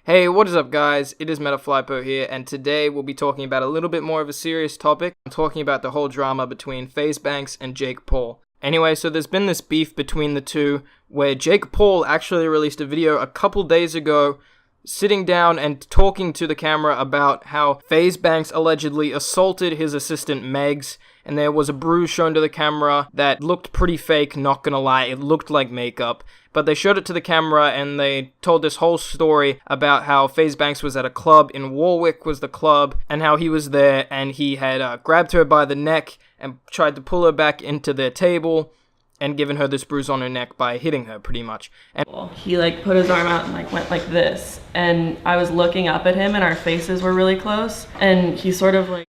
Hey, what is up guys? It is MetaFlypo here, and today we'll be talking about a little bit more of a serious topic. I'm talking about the whole drama between Faze Banks and Jake Paul. Anyway, so there's been this beef between the two, where Jake Paul actually released a video a couple days ago, sitting down and talking to the camera about how Faze Banks allegedly assaulted his assistant Megs, and there was a bruise shown to the camera that looked pretty fake, not gonna lie, it looked like makeup. But they showed it to the camera and they told this whole story about how Faze Banks was at a club in Warwick was the club, and how he was there and he had grabbed her by the neck and tried to pull her back into their table and given her this bruise on her neck by hitting her, pretty much. And he put his arm out and went like this, and I was looking up at him and our faces were really close, and he sort of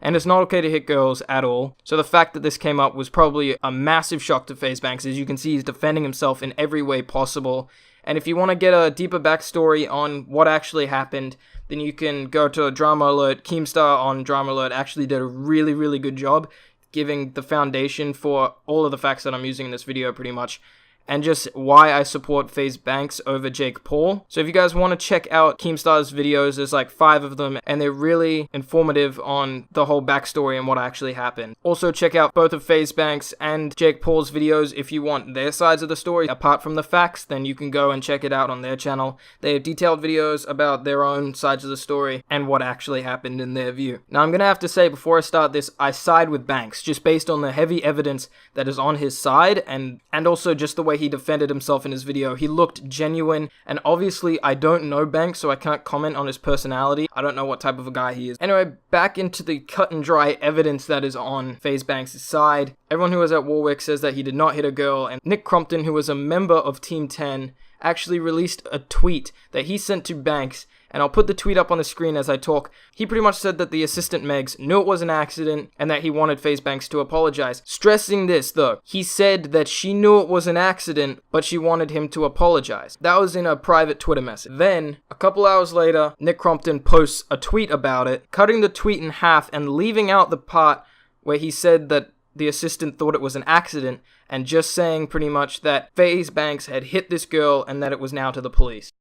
and it's not okay to hit girls at all. So the fact that this came up was probably a massive shock to Faze Banks. As you can see, he's defending himself in every way possible. And if you want to get a deeper backstory on what actually happened, then you can go to Drama Alert. Keemstar on Drama Alert actually did a really good job giving the foundation for all of the facts that I'm using in this video pretty much, and just why I support Faze Banks over Jake Paul. So if you guys want to check out Keemstar's videos, there's like 5 of them, and they're really informative on the whole backstory and what actually happened. Also check out both of Faze Banks and Jake Paul's videos if you want their sides of the story. Apart from the facts, then you can go and check it out on their channel. They have detailed videos about their own sides of the story and what actually happened in their view. Now I'm gonna have to say before I start this, I side with Banks, just based on the heavy evidence that is on his side, and also just the way he defended himself in his video. He looked genuine, and obviously I don't know Banks, so I can't comment on his personality. I don't know what type of a guy he is. Anyway, back into the cut and dry evidence that is on Faze Banks' side. Everyone who was at Warwick says that he did not hit a girl, and Nick Crompton, who was a member of Team 10, actually released a tweet that he sent to Banks, and I'll put the tweet up on the screen as I talk. He pretty much said that the assistant Megs knew it was an accident and that he wanted Faze Banks to apologize. Stressing this though, he said that she knew it was an accident, but she wanted him to apologize. That was in a private Twitter message. Then, a couple hours later, Nick Crompton posts a tweet about it, cutting the tweet in half and leaving out the part where he said that the assistant thought it was an accident, and just saying pretty much that Faze Banks had hit this girl and that it was now to the police.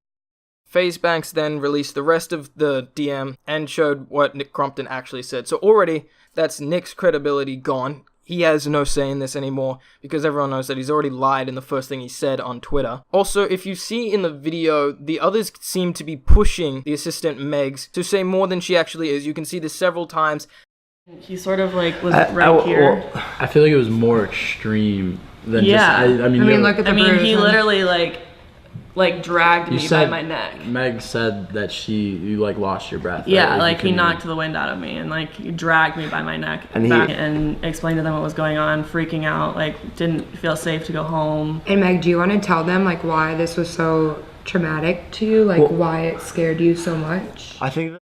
Faze Banks then released the rest of the DM and showed what Nick Crompton actually said. So already, that's Nick's credibility gone. He has no say in this anymore because everyone knows that he's already lied in the first thing he said on Twitter. Also, if you see in the video, the others seem to be pushing the assistant Megs to say more than she actually is. You can see this several times. He sort of was right here. Well, I feel like it was more extreme than yeah. just. I mean, look at the bruise. He literally dragged me by my neck. Meg said that you lost your breath. Yeah, right? He knocked the wind out of me and he dragged me by my neck and explained to them what was going on, freaking out, didn't feel safe to go home. And Meg, do you want to tell them why this was so traumatic to you? Why it scared you so much? I think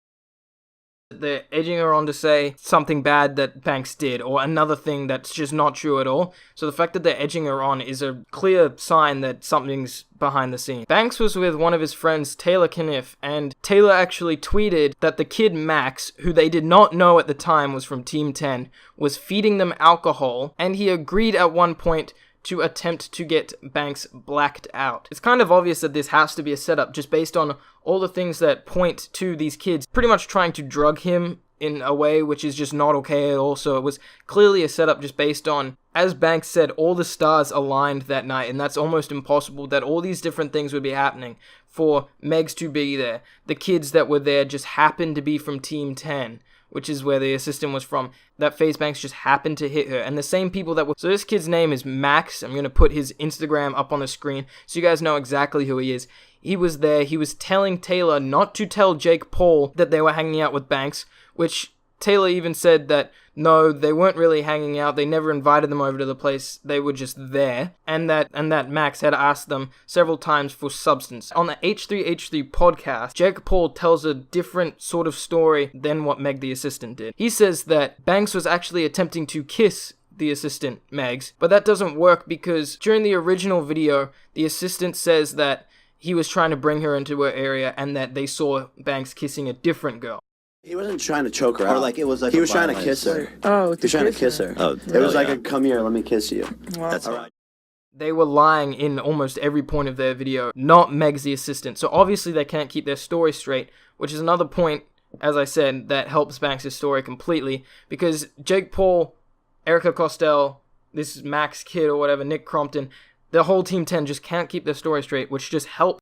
they're edging her on to say something bad that Banks did, or another thing that's just not true at all. So the fact that they're edging her on is a clear sign that something's behind the scenes. Banks was with one of his friends, Taylor Kniff, and Taylor actually tweeted that the kid Max, who they did not know at the time was from Team 10, was feeding them alcohol, and he agreed at one point to attempt to get Banks blacked out. It's kind of obvious that this has to be a setup just based on all the things that point to these kids pretty much trying to drug him in a way which is just not okay at all. So it was clearly a setup just based on, as Banks said, all the stars aligned that night, and that's almost impossible that all these different things would be happening for Megs to be there. The kids that were there just happened to be from Team 10, which is where the assistant was from, that Faze Banks just happened to hit her. And the same people that were... So this kid's name is Max. I'm going to put his Instagram up on the screen so you guys know exactly who he is. He was there. He was telling Taylor not to tell Jake Paul that they were hanging out with Banks, which Taylor even said that no, they weren't really hanging out. They never invited them over to the place. They were just there. And that Max had asked them several times for substance. On the H3H3 podcast, Jake Paul tells a different sort of story than what Meg the assistant did. He says that Banks was actually attempting to kiss the assistant, Megs, but that doesn't work because during the original video, the assistant says that he was trying to bring her into her area and that they saw Banks kissing a different girl. He wasn't trying to choke her out. Or like it was like he was trying to kiss her. Oh, he was trying to kiss her. Oh, it was like a come here, let me kiss you. Well, that's all right. they were lying in almost every point of their video, not Meg's the assistant. So obviously they can't keep their story straight, which is another point, as I said, that helps Banks' story completely, because Jake Paul, Erica Costell, this Max Kid or whatever, Nick Crompton, the whole Team 10 just can't keep their story straight, which just helps.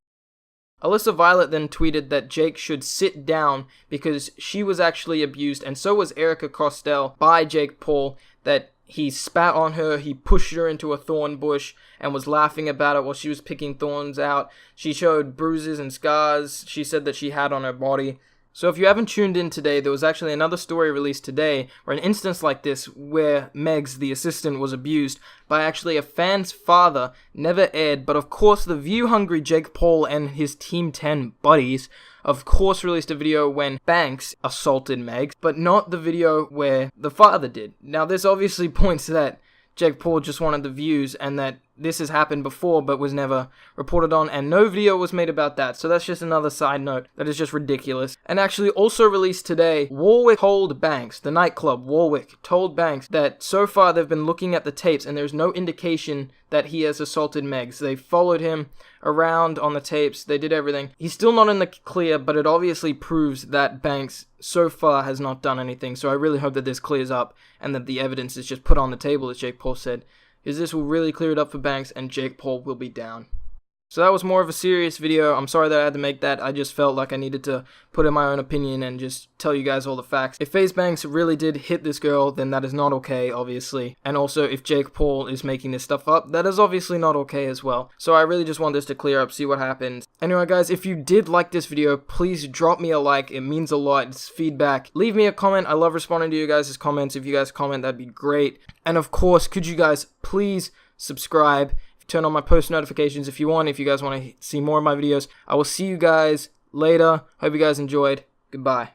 Alyssa Violet then tweeted that Jake should sit down because she was actually abused, and so was Erica Costell, by Jake Paul, that he spat on her, he pushed her into a thorn bush, and was laughing about it while she was picking thorns out. She showed bruises and scars she said that she had on her body. So if you haven't tuned in today, there was actually another story released today where an instance like this where Megs, the assistant, was abused by actually a fan's father never aired, but of course the view-hungry Jake Paul and his Team 10 buddies of course released a video when Banks assaulted Megs, but not the video where the father did. Now this obviously points that Jake Paul just wanted the views and that this has happened before but was never reported on, and no video was made about that. So that's just another side note that is just ridiculous. And actually also released today, Warwick told Banks, the nightclub Warwick told Banks that so far they've been looking at the tapes and there's no indication that he has assaulted Megs. They followed him around on the tapes, they did everything. He's still not in the clear, but it obviously proves that Banks so far has not done anything. So I really hope that this clears up and that the evidence is just put on the table, as Jake Paul said, because this will really clear it up for Banks and Jake Paul will be down. So that was more of a serious video. I'm sorry that I had to make that. I just felt like I needed to put in my own opinion and just tell you guys all the facts. If Faze Banks really did hit this girl, then that is not okay, obviously. And also, if Jake Paul is making this stuff up, that is obviously not okay as well. So I really just want this to clear up, see what happens. Anyway, guys, if you did like this video, please drop me a like. It means a lot. It's feedback. Leave me a comment. I love responding to you guys' comments. If you guys comment, that'd be great. And of course, could you guys please subscribe? Turn on my post notifications if you want, if you guys want to see more of my videos. I will see you guys later. Hope you guys enjoyed. Goodbye.